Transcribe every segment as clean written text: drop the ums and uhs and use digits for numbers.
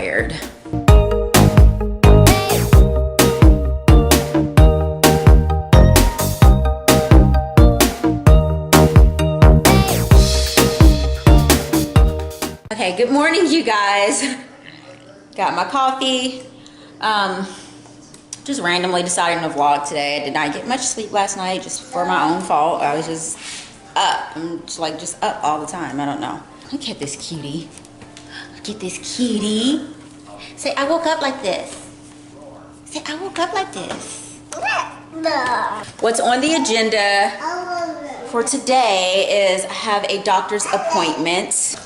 tired. Okay, good morning, you guys. Got my coffee. Just randomly deciding to vlog today. I did not get much sleep last night, just for my own fault. I was just up. I'm just up all the time. I don't know. Look at this cutie. Look at this cutie. Say, I woke up like this. Say, I woke up like this. What's on the agenda for today is I have a doctor's appointment.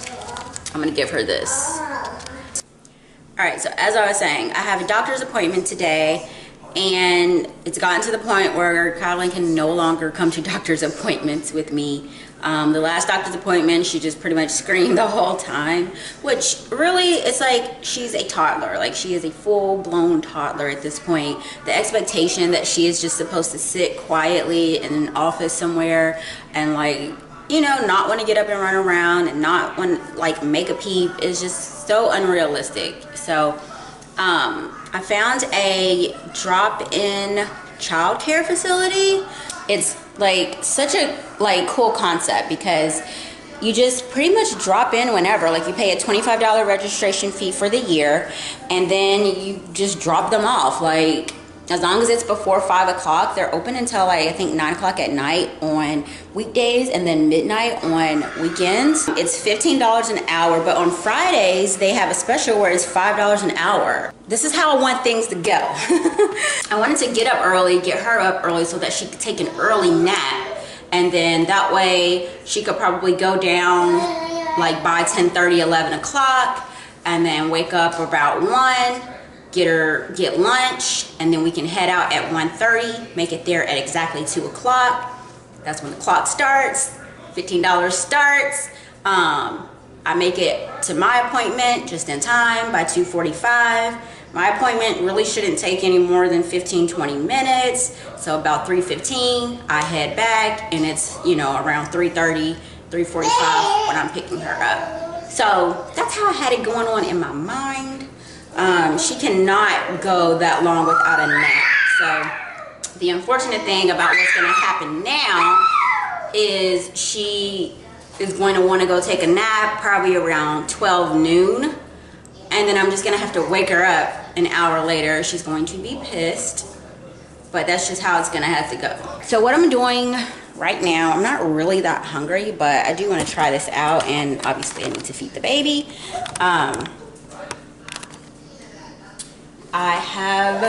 I'm gonna give her this. All right, so as I was saying, I have a doctor's appointment today, and it's gotten to the point where Kylan can no longer come to doctor's appointments with me. The last doctor's appointment, she just pretty much screamed the whole time, which really, it's like she's a toddler. Like, she is a full-blown toddler at this point. The expectation that she is just supposed to sit quietly in an office somewhere and, like, you know, not want to get up and run around and not want to, like, make a peep is just so unrealistic. So I found a drop-in childcare facility. It's like such a cool concept because you just pretty much drop in whenever. Like, you pay a $25 registration fee for the year, and then you just drop them off. Like, as long as it's before 5 o'clock, they're open until, like, I think 9 o'clock at night on weekdays and then midnight on weekends. It's $15 an hour, but on Fridays, they have a special where it's $5 an hour. This is how I want things to go. I wanted to get up early, get her up early so that she could take an early nap. And then that way she could probably go down like by 10:30, 11 o'clock, and then wake up about 1. Get lunch, and then we can head out at 1:30, make it there at exactly 2 o'clock. That's when the clock starts, $15 starts. I make it to my appointment just in time by 2:45. My appointment really shouldn't take any more than 15-20 minutes. So about 3:15, I head back, and it's, you know, around 3:30, 3:45 when I'm picking her up. So that's how I had it going on in my mind. She cannot go that long without a nap. So the unfortunate thing about what's going to happen now is she is going to want to go take a nap probably around 12 noon. And then I'm just going to have to wake her up an hour later. She's going to be pissed. But that's just how it's going to have to go. So what I'm doing right now, I'm not really that hungry, but I do want to try this out. And obviously I need to feed the baby. I have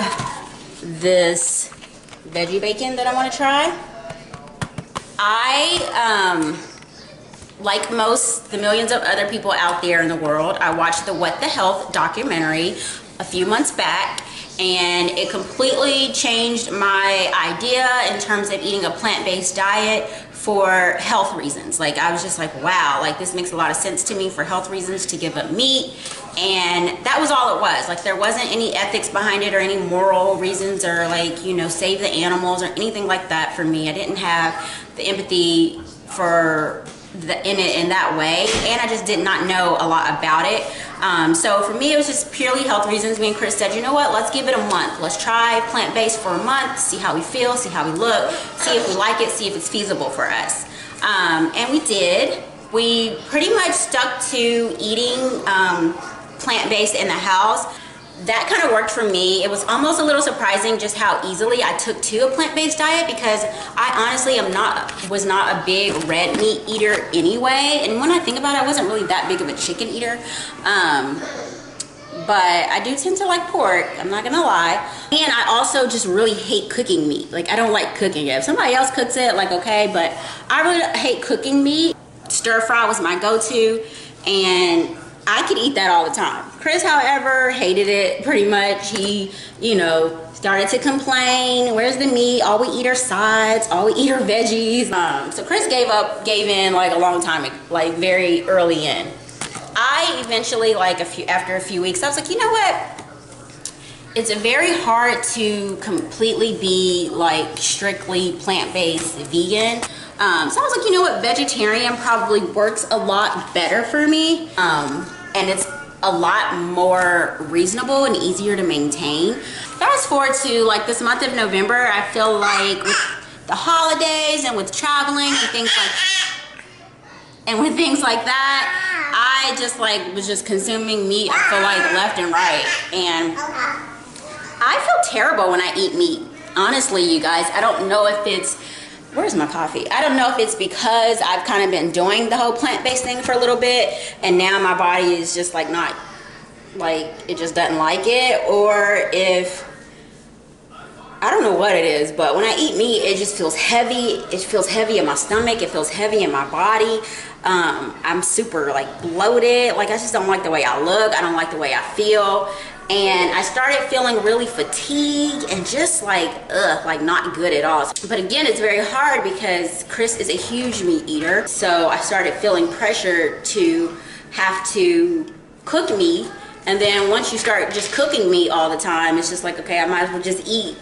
this veggie bacon that I want to try. I, like the millions of other people out there in the world, I watched the What the Health documentary a few months back, and it completely changed my idea in terms of eating a plant-based diet for health reasons. Like, I was just like, wow, like, this makes a lot of sense to me for health reasons to give up meat. And that was all it was. Like, there wasn't any ethics behind it or any moral reasons or, like, you know, save the animals or anything like that for me. I didn't have the empathy for in that way, and I just did not know a lot about it. So for me, it was just purely health reasons. Me and Chris said, you know what, let's give it a month. Let's try plant-based for a month, see how we feel, see how we look, see if we like it, see if it's feasible for us. And we did. We pretty much stuck to eating plant-based in the house. That kind of worked for me. It was almost a little surprising just how easily I took to a plant-based diet, because I honestly was not a big red meat eater anyway. And when I think about it, I wasn't really that big of a chicken eater. But I do tend to like pork, I'm not gonna lie. And I also just really hate cooking meat. Like, I don't like cooking it. If somebody else cooks it, like, okay, but I really hate cooking meat. Stir fry was my go-to, and I could eat that all the time. Chris, however, hated it pretty much. He, you know, started to complain, where's the meat? All we eat are sides, all we eat are veggies. So Chris gave in like a long time, like very early in. I eventually, like after a few weeks, I was like, you know what? It's very hard to completely be like strictly plant-based vegan. So I was like, you know what? Vegetarian probably works a lot better for me. And it's a lot more reasonable and easier to maintain. Fast forward to like this month of November, I feel like with the holidays and with traveling and things like that, I just like was just consuming meat, I feel like left and right. And I feel terrible when I eat meat. Honestly, you guys, I don't know if it's, where's my coffee? I don't know if it's because I've kind of been doing the whole plant-based thing for a little bit and now my body is just like not, like it just doesn't like it, or if, I don't know what it is, but when I eat meat, it just feels heavy. It feels heavy in my stomach. It feels heavy in my body. I'm super like bloated. Like I just don't like the way I look. I don't like the way I feel. And I started feeling really fatigued and just like, like not good at all. But again, it's very hard because Chris is a huge meat eater. So I started feeling pressure to have to cook meat. And then once you start just cooking meat all the time, it's just like, okay, I might as well just eat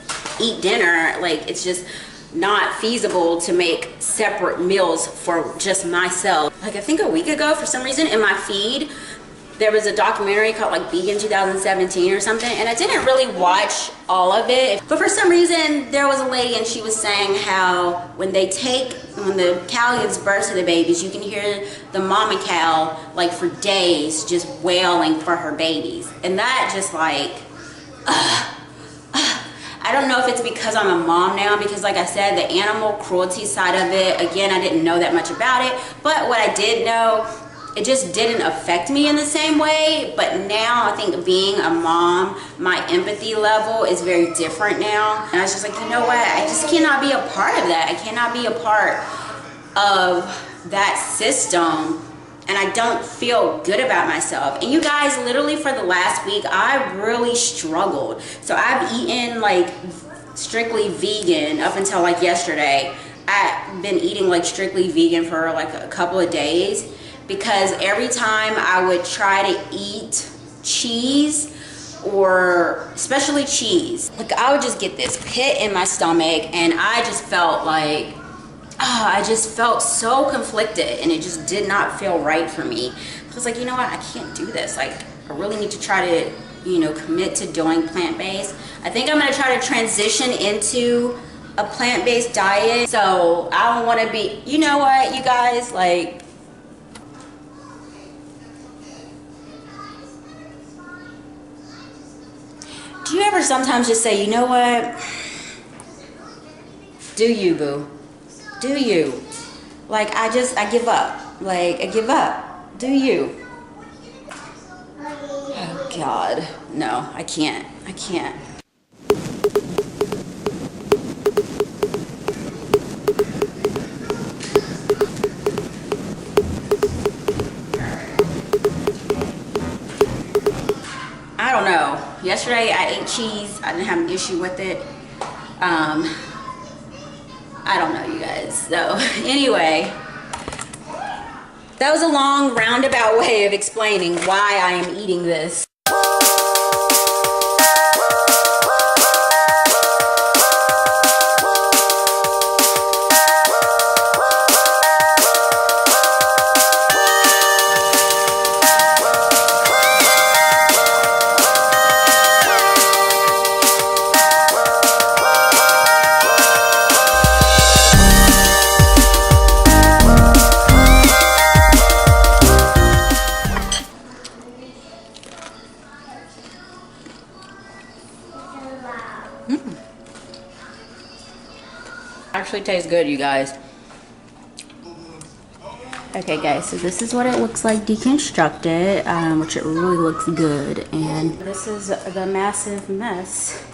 dinner. Like it's just not feasible to make separate meals for just myself. Like I think a week ago, for some reason in my feed, there was a documentary called like Vegan 2017 or something, and I didn't really watch all of it. But for some reason, there was a lady and she was saying how when the cow gives birth to the babies, you can hear the mama cow like for days just wailing for her babies. And that just like, I don't know if it's because I'm a mom now, because like I said, the animal cruelty side of it, again, I didn't know that much about it. But what I did know, it just didn't affect me in the same way. But now I think being a mom, my empathy level is very different now. And I was just like, you know what? I just cannot be a part of that. I cannot be a part of that system. And I don't feel good about myself. And you guys, literally for the last week, I really struggled. So I've eaten like strictly vegan up until like yesterday. I've been eating like strictly vegan for like a couple of days, because every time I would try to eat cheese, or especially cheese, like I would just get this pit in my stomach and I just felt like, I just felt so conflicted and it just did not feel right for me. I was like, you know what, I can't do this. Like I really need to try to, you know, commit to doing plant-based. I think I'm gonna try to transition into a plant-based diet. So I don't wanna be, you know what, you guys, like, do you ever sometimes just say, you know what? Do you, boo? Do you? Like, I give up. Like, I give up. Do you? Oh, God. No, I can't. I can't. I don't know. Yesterday I ate cheese. I didn't have an issue with it. I don't know, you guys. So anyway, that was a long roundabout way of explaining why I am eating this. Actually tastes good, you guys. Okay guys, so this is what it looks like deconstructed, which it really looks good. And this is the massive mess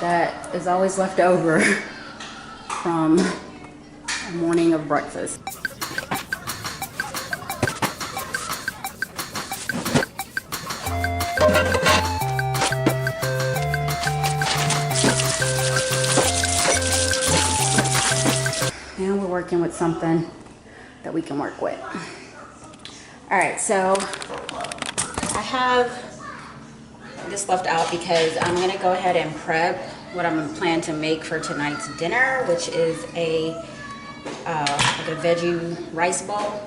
that is always left over from a morning of breakfast. Now we're working with something that we can work with. All right, so I have this left out because I'm gonna go ahead and prep what I'm planning to make for tonight's dinner, which is like a veggie rice bowl.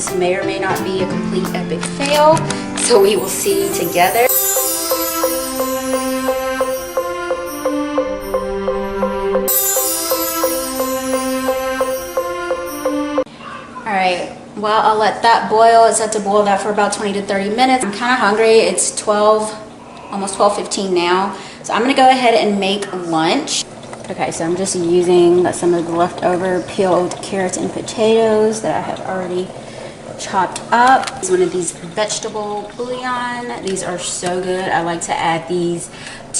This may or may not be a complete epic fail, so we will see together. Alright, well, I'll let that boil. It's set to boil that for about 20 to 30 minutes. I'm kind of hungry. It's 12, almost 12:15 now. So I'm going to go ahead and make lunch. Okay, so I'm just using some of the leftover peeled carrots and potatoes that I have already chopped up. It's one of these vegetable bouillon. These are so good. I like to add these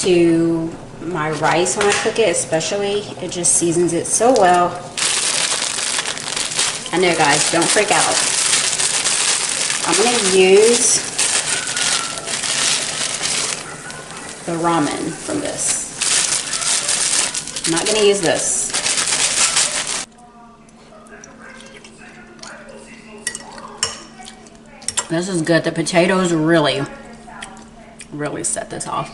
to my rice when I cook it, especially. It just seasons it so well. I know, guys, don't freak out. I'm going to use the ramen from this. I'm not going to use this. This is good. The potatoes really set this off.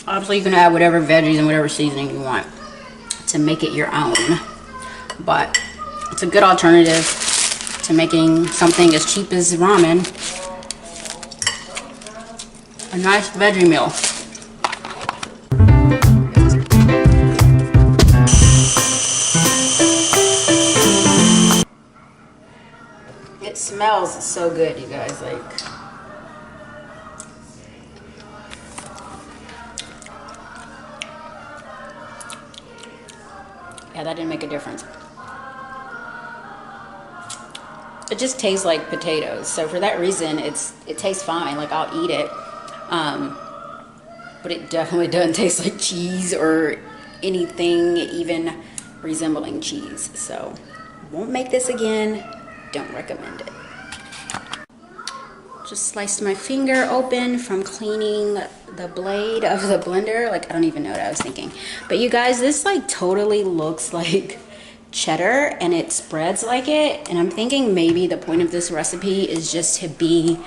Obviously, you can add whatever veggies and whatever seasoning you want to make it your own. But it's a good alternative to making something as cheap as ramen. A nice veggie meal. It smells so good, you guys. Like, yeah, that didn't make a difference. It just tastes like potatoes. So for that reason, it tastes fine. Like, I'll eat it. But it definitely doesn't taste like cheese or anything even resembling cheese. So won't make this again. Don't recommend it. Just sliced my finger open from cleaning the blade of the blender. Like, I don't even know what I was thinking. But you guys, this like totally looks like cheddar and it spreads like it. And I'm thinking maybe the point of this recipe is just to be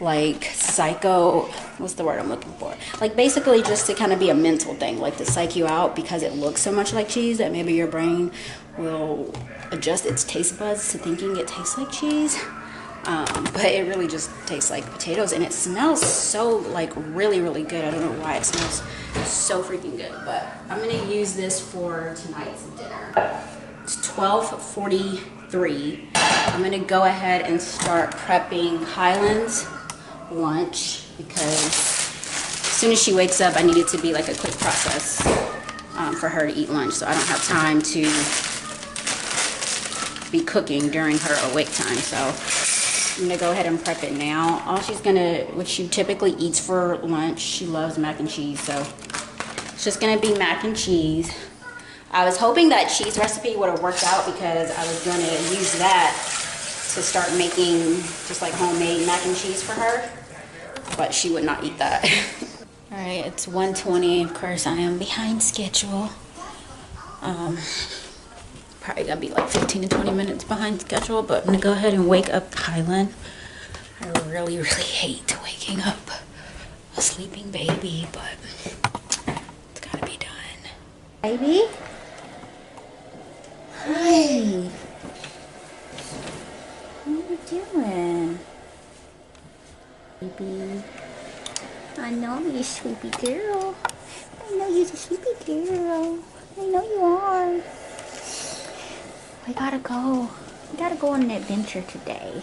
like psycho, what's the word I'm looking for? Like basically just to kind of be a mental thing, like to psych you out because it looks so much like cheese that maybe your brain will adjust its taste buds to thinking it tastes like cheese. But it really just tastes like potatoes and it smells so like really good. I don't know why it smells so freaking good, but I'm gonna use this for tonight's dinner. It's 12:43. I'm gonna go ahead and start prepping Highland's lunch because as soon as she wakes up, I need it to be like a quick process for her to eat lunch, so I don't have time to be cooking during her awake time. So I'm gonna go ahead and prep it now. All she's gonna, what she typically eats for lunch, she loves mac and cheese, so it's just gonna be mac and cheese. I was hoping that cheese recipe would have worked out because I was gonna use that to start making just like homemade mac and cheese for her, but she would not eat that. All right, it's 1:20. Of course, I am behind schedule. Probably gotta be like 15 to 20 minutes behind schedule, but I'm gonna go ahead and wake up Highland. I really hate waking up a sleeping baby, but it's gotta be done. Baby? Hi. What are you doing? Baby. I know you're a sleepy girl. I know you're a sleepy girl. I know you are. We gotta go. We gotta go on an adventure today.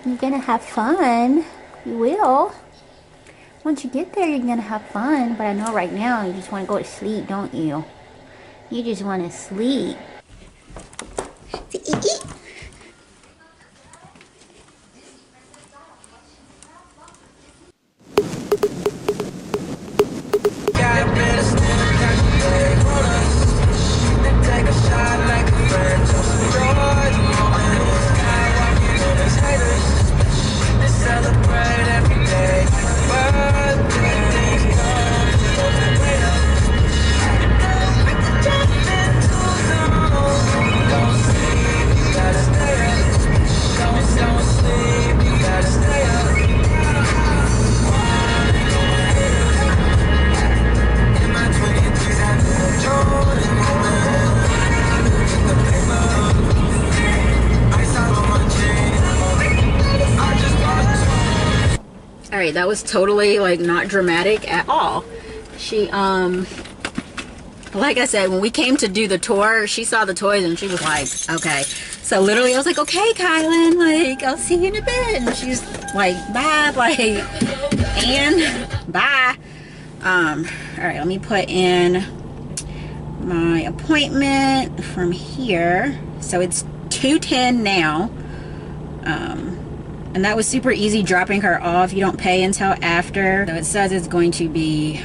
You're gonna have fun. You will. Once you get there, you're gonna have fun. But I know right now you just want to go to sleep, don't you? You just want to sleep. great. That was totally like not dramatic at all. She like I said, when we came to do the tour, she saw the toys and she was like, okay. So literally I was like, okay, Kylan, like, I'll see you in a bit. And she's like, bye, like, and bye. All right, let me put in my appointment from here. So it's 2:10 now. And that was super easy dropping her off. You don't pay until after. So it says it's going to be,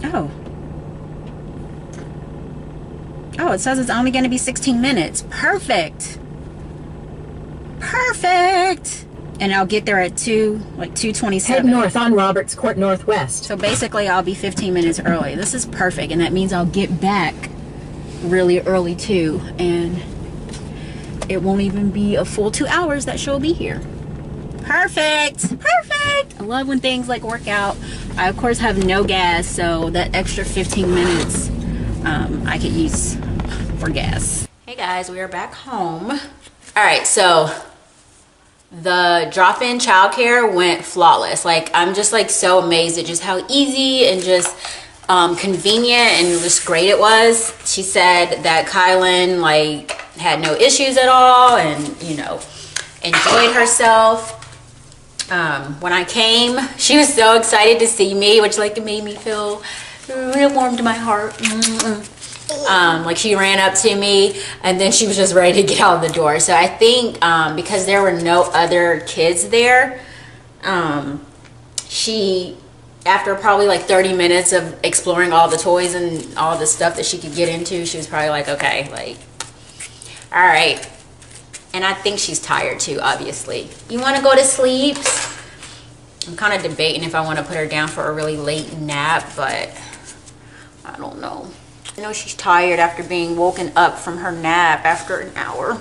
oh, it says it's only going to be 16 minutes. Perfect. Perfect. And I'll get there at 2:27. Head north on Roberts Court Northwest. So basically I'll be 15 minutes early. This is perfect, and that means I'll get back really early too, and it won't even be a full 2 hours that she'll be here. Perfect. Perfect. I love when things like work out. I of course have no gas, so that extra 15 minutes I could use for gas. Hey guys, we are back home. All right, so the drop-in childcare went flawless. Like, I'm just like so amazed at just how easy and just convenient and just great it was. She said that Kylan like had no issues at all, and you know, enjoyed herself. When I came, she was so excited to see me, which like it made me feel real warm to my heart. Like she ran up to me and then she was just ready to get out the door. So I think because there were no other kids there, she, after probably like 30 minutes of exploring all the toys and all the stuff that she could get into, she was probably like, okay, like, all right. And I think she's tired too, obviously. You want to go to sleep? I'm kind of debating if I want to put her down for a really late nap, but I don't know. I know she's tired after being woken up from her nap after an hour.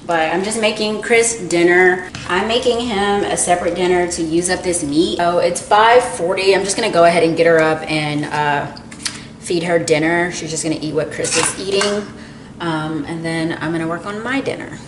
But I'm just making Chris dinner. I'm making him a separate dinner to use up this meat. So it's 5:40. I'm just gonna go ahead and get her up and feed her dinner. She's just gonna eat what Chris is eating. And then I'm gonna work on my dinner.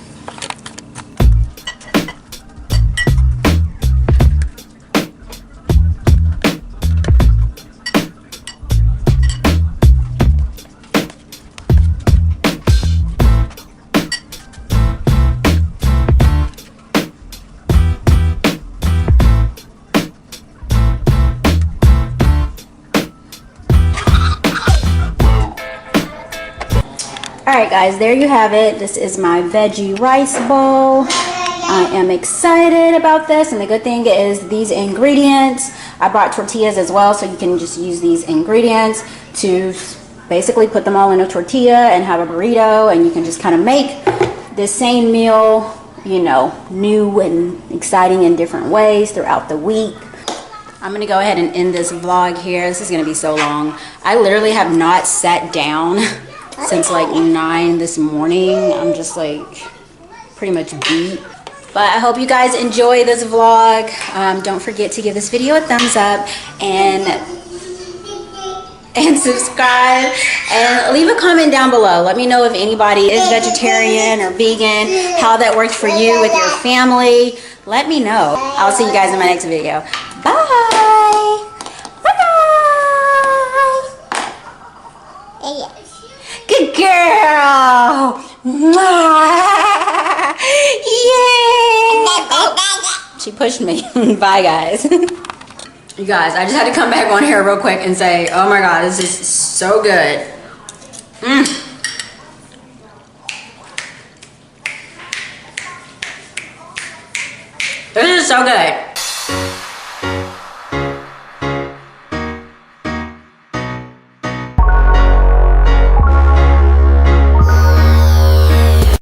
Alright guys, there you have it. This is my veggie rice bowl. I am excited about this, and the good thing is these ingredients, I bought tortillas as well, so you can just use these ingredients to basically put them all in a tortilla and have a burrito, and you can just kind of make the same meal, you know, new and exciting in different ways throughout the week. I'm gonna go ahead and end this vlog here. This is gonna be so long. I literally have not sat down since like 9 this morning. I'm just like pretty much beat. But I hope you guys enjoy this vlog. Don't forget to give this video a thumbs up and subscribe, and leave a comment down below. Let me know if anybody is vegetarian or vegan, how that works for you with your family. Let me know. I'll see you guys in my next video. Bye. Bye. Good girl. Yay. Oh, she pushed me. Bye, guys. You guys, I just had to come back on here real quick and say, oh my god, this is so good. This is so good.